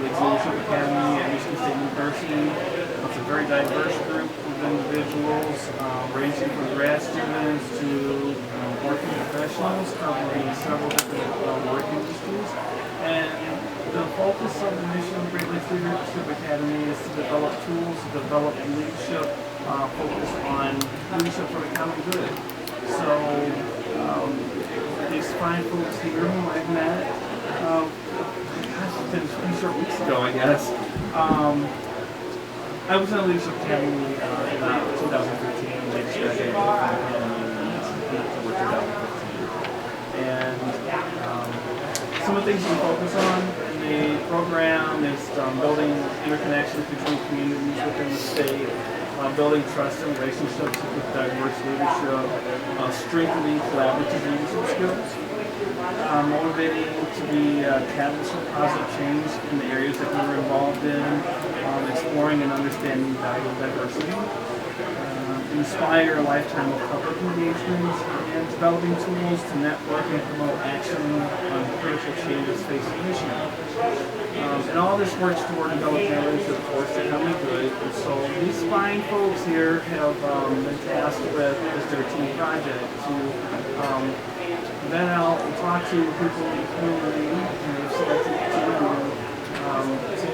Lakes Leadership Academy at Michigan State University. It's a very diverse group of individuals, ranging from grad students to working professionals, covering several different work industries. And the focus of the mission of Great Lakes Leadership Academy is to develop tools to develop leadership focused on leadership for the common good. So these fine folks here who I've met, it's been a few short weeks ago, I guess. I was in a leadership academy in 2015. They just graduated from the academy in October 2015. And some of the things we focus on in the program is building interconnections between communities within the state, building trust and relationships with diverse leadership, strengthening collaborative leadership skills, motivating to be catalysts for positive change in the areas that we were involved in, exploring and understanding the value of diversity, inspire a lifetime of public engagement, and developing tools to network and promote action on critical changes facing Michigan. And all this works toward developing a leadership force to common good. And so these fine folks here have been tasked with, as their team project, to vet out and talk to people in the community, and they've selected to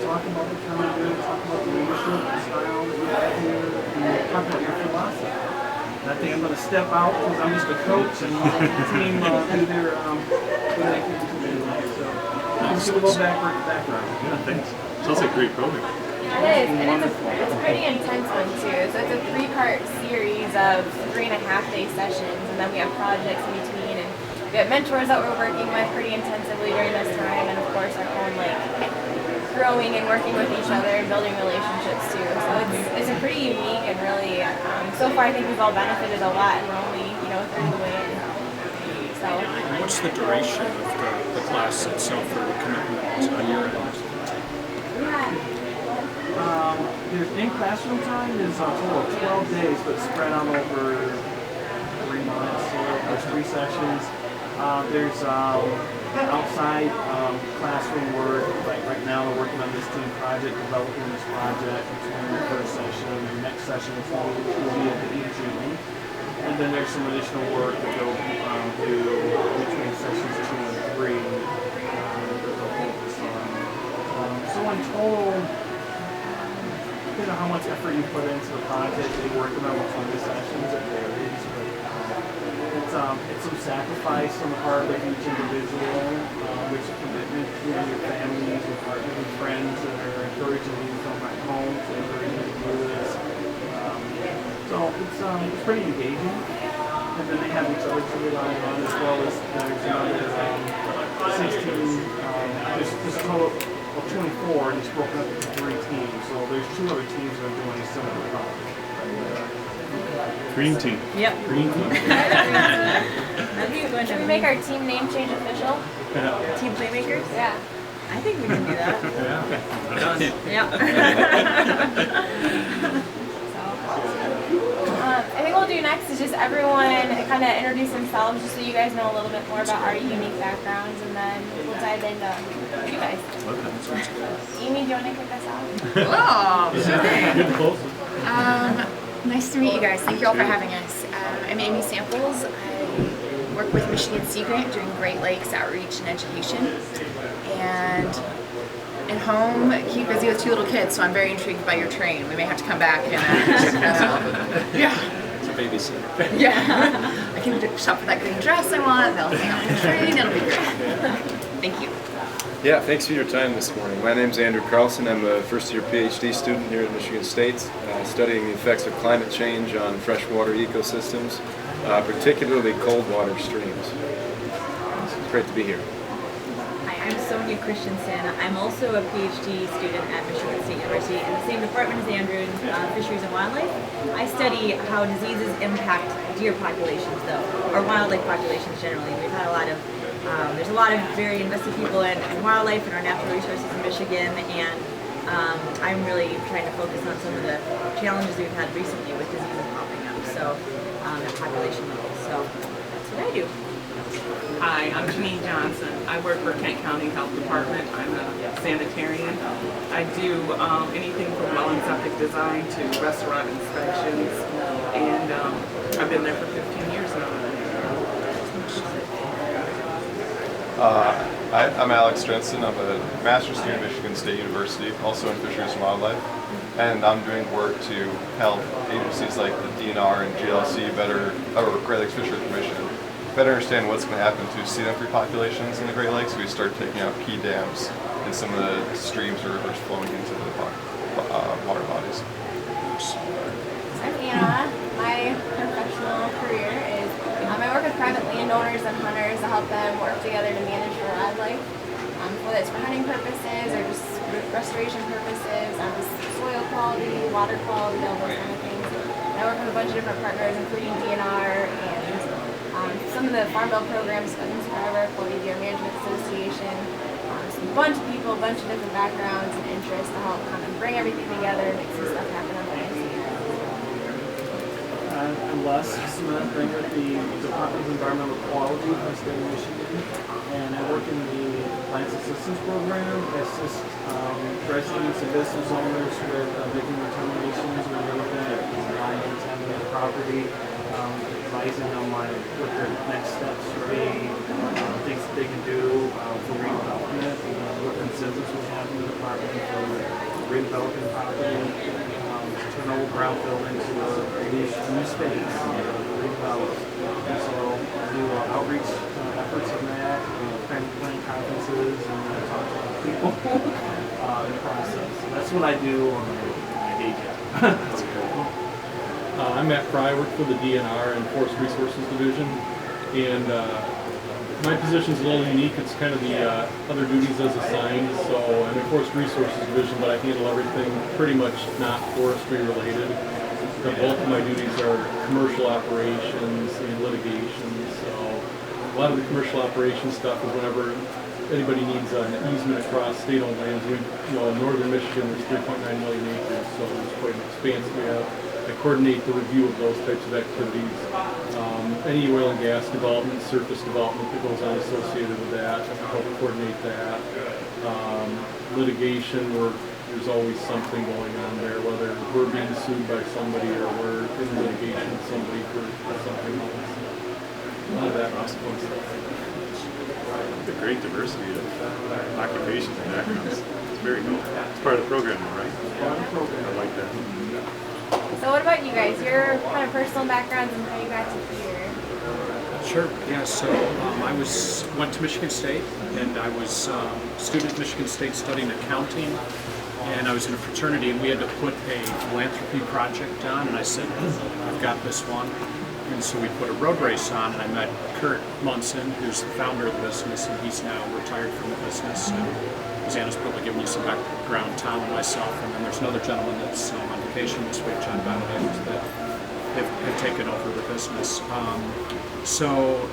talk about the common good, talk about the leadership style that you have here, and talk about your philosophy. And I think I'm going to step out because I'm just a coach and let the team do their what they can do. So just give a little background. Yeah, thanks. Sounds like a great program. It is, and it's a pretty intense one too. So it's a 3-part series of 3.5-day sessions, and then we have projects in between, and we have mentors that we're working with pretty intensively during this time, and of course our own growing and working with each other and building relationships too. So it's a pretty unique and really, so far I think we've all benefited a lot, and we're only a third of the way in. So. What's the duration of the class itself or the commitment a year? There's in-classroom time is a total of 12 days, but spread out over 3 months. So there's 3 sessions. There's outside classroom work. Like right now, we're working on this team project, developing this project between the first session and the next session, which will be at the end of June. And then there's some additional work that they'll do between sessions 2 and 3 that they'll focus on. So in total, depending on how much effort you put into the project, you're working on between the sessions, it varies. But it's some sacrifice on the part of each individual, which commitment to your families, your partners, and friends that are encouraging you to come back home, to encourage you to do this. So it's pretty engaging. And then they have each other to rely on, as well as there's another 16, there's a total of 24, and it's broken up into 3 teams. So there's 2 other teams that are doing a similar project. Green team. Yep. Green team. Should we make our team name change official? Team Playmakers? Yeah. I think we can do that. Yeah. I think what we'll do next is just everyone kind of introduce themselves, just so you guys know a little bit more about our unique backgrounds, and then we'll dive into you guys. Amy, do you want to kick us off? Hello. Nice to meet you guys. Thank you all for having us. I'm Amy Samples. I work with Michigan Sea Grant doing Great Lakes outreach and education. And at home, keep busy with 2 little kids, so I'm very intrigued by your train. We may have to come back and check that out. Yeah. It's a babysitter. Yeah. I can shop for that green dress I want. They'll hang out on the train. It'll be great. Thank you. Yeah, thanks for your time this morning. My name's Andrew Carlson. I'm a first-year PhD student here at Michigan State, studying the effects of climate change on freshwater ecosystems, particularly cold water streams. It's great to be here. Hi, I'm Sonia Christensen. I'm also a PhD student at Michigan State University in the same department as Andrew in fisheries and wildlife. I study how diseases impact deer populations, though, or wildlife populations generally. We've had a lot of there's a lot of very invested people in wildlife and our natural resources in Michigan, and I'm really trying to focus on some of the challenges we've had recently with diseases popping up, so at population levels. So that's what I do. Hi, I'm Janine Johnson. I work for Kent County Health Department. I'm a sanitarian. I do anything from well and septic design to restaurant inspections, and I've been there for 15 years now. I'm Alex Strenson. I'm a master's student at Michigan State University, also in fisheries and wildlife, and I'm doing work to help agencies like the DNR and GLC or Great Lakes Fisheries Commission, better understand what's going to happen to sea nymph populations in the Great Lakes. We start taking out key dams in some of the streams or rivers flowing into the water bodies. I'm Anna. My professional career is I work with private landowners and hunters to help them work together to manage their wildlife, whether it's for hunting purposes or just restoration purposes, soil quality, water quality, all those kind of things. And I work with a bunch of different partners, including DNR and some of the Farm Bill programs, Pheasants Forever, Quality Deer Management Association. So a bunch of people, a bunch of different backgrounds and interests to help kind of bring everything together and make some stuff happen on the next year. I'm Les Smith. I'm with the Department of Environmental Quality for the state of Michigan, and I work in the Plants Assistance Program. I assist residents and business owners with making determinations related to buying and contaminated property, advising them on what their next steps should be, things that they can do for redevelopment, what incentives we have in the department for redeveloping property. Turn old brownfield into a new space, redevelop. And so I do outreach efforts in that, planning conferences, and talk to people in the process. So that's what I do on my day job. That's cool. I'm Matt Fry. I work for the DNR and Forest Resources Division, and my position is a little unique. It's kind of the other duties as assigned. So I'm in Forest Resources Division, but I handle everything pretty much not forestry related. The bulk of my duties are commercial operations and litigation. So a lot of the commercial operations stuff is whenever anybody needs an easement across state-owned lands. In northern Michigan, there's 3.9 million acres, so it's quite an expanse we have. I coordinate the review of those types of activities. Any oil and gas development, surface development that goes on associated with that, I help coordinate that. Litigation, where there's always something going on there, whether we're being sued by somebody or we're in litigation with somebody for something else. A lot of that fun stuff. The great diversity of occupations and backgrounds. It's very cool. It's part of the program, right? I like that. So what about you guys? Your kind of personal backgrounds and how you got to here? Sure. Yeah. So I went to Michigan State, and I was a student at Michigan State studying accounting, and I was in a fraternity, and we had to put a philanthropy project on, and I said, I've got this one. And so we put a road race on, and I met Kurt Munson, who's the founder of the business, and he's now retired from the business. And Anna's probably giving you some background, Tom and myself, and then there's another gentleman that's on vacation this week, John Benedict, that have taken over the business. So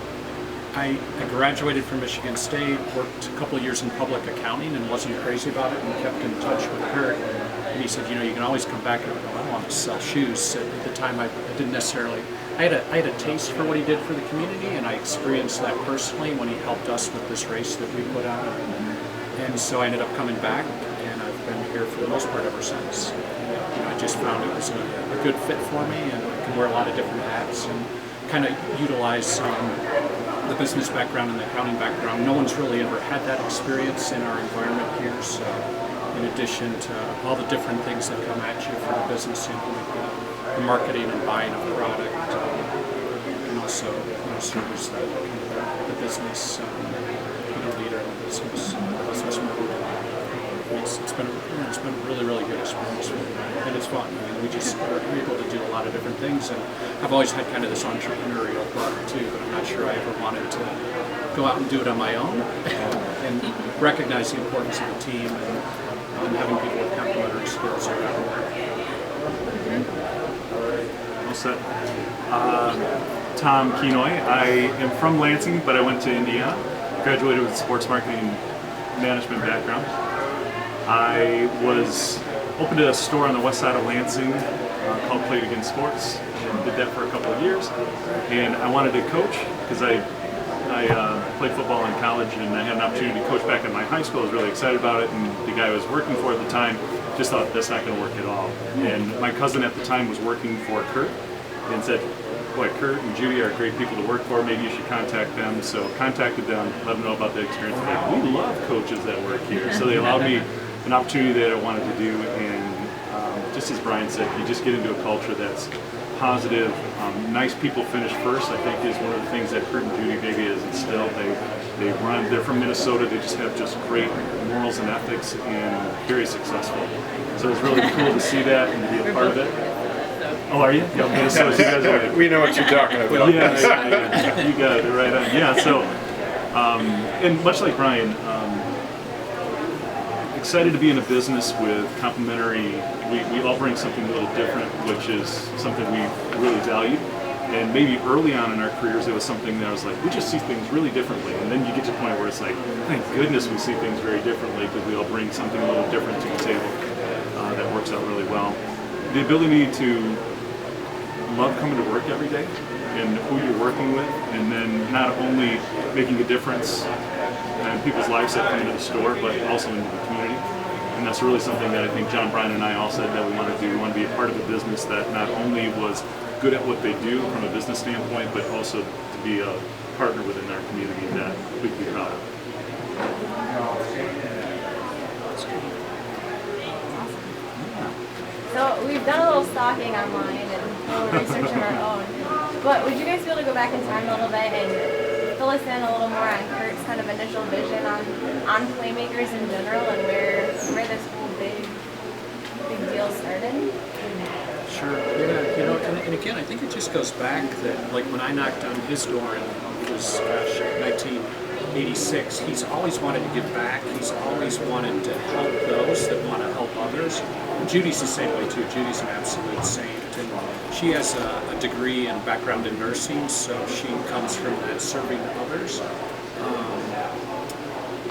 I graduated from Michigan State, worked a couple of years in public accounting and wasn't crazy about it, and kept in touch with Kurt. And he said, you can always come back and go, I want to sell shoes. At the time, I didn't necessarily. I had a taste for what he did for the community, and I experienced that personally when he helped us with this race that we put on. And so I ended up coming back, and I've been here for the most part ever since. I just found it was a good fit for me, and I can wear a lot of different hats and kind of utilize the business background and the accounting background. No one's really ever had that experience in our environment here, so in addition to all the different things that come at you for the business, like the marketing and buying of product, and also service the business leader in the business model. It's been a really, really good experience, and it's fun. I mean, we just are able to do a lot of different things, and I've always had kind of this entrepreneurial part too, but I'm not sure I ever wanted to go out and do it on my own, and recognize the importance of the team and having people with complementary skills around there. All set. Tom Kenoy. I am from Lansing, but I went to Indiana. Graduated with sports marketing management background. I opened a store on the west side of Lansing called Playmakers Sports, and did that for a couple of years. And I wanted to coach because I I played football in college, and I had an opportunity to coach back at my high school. I was really excited about it, and the guy I was working for at the time just thought that's not going to work at all. And my cousin at the time was working for Kurt and said, boy, Kurt and Judy are great people to work for. Maybe you should contact them. So contacted them, let them know about the experience. They're like, we love coaches that work here. So they allowed me an opportunity that I wanted to do. And just as Brian said, you just get into a culture that's positive. Nice people finish first, I think, is one of the things that Kurt and Judy maybe has instilled. They're from Minnesota. They just have just great morals and ethics and very successful. So it's really cool to see that and to be a part of it. Oh, are you? Yeah, Minnesota. You guys are. We know what you're talking about. Yeah, you got it right on. Yeah, so, and much like Brian, excited to be in a business with complementary. We all bring something a little different, which is something we really value. And maybe early on in our careers, it was something that I was like, we just see things really differently. And then you get to the point where it's like, thank goodness we see things very differently because we all bring something a little different to the table that works out really well. The ability to love coming to work every day and who you're working with, and then not only making a difference in people's lives that come into the store, but also into the community. And that's really something that I think John, Brian, and I all said that we want to do. We want to be a part of a business that not only was good at what they do from a business standpoint, but also to be a partner within our community that we can be proud of. So we've done a little stalking online and a little research of our own. But would you guys be able to go back in time a little bit and fill us in a little more on Kurt's kind of initial vision on Playmakers in general and where this whole big deal started? Sure. Yeah, and again, I think it just goes back that, like, when I knocked on his door in, it was, 1986, he's always wanted to give back. He's always wanted to help those that want to help others. And Judy's the same way, too. Judy's an absolute saint. And she has a degree and background in nursing, so she comes from that, serving others.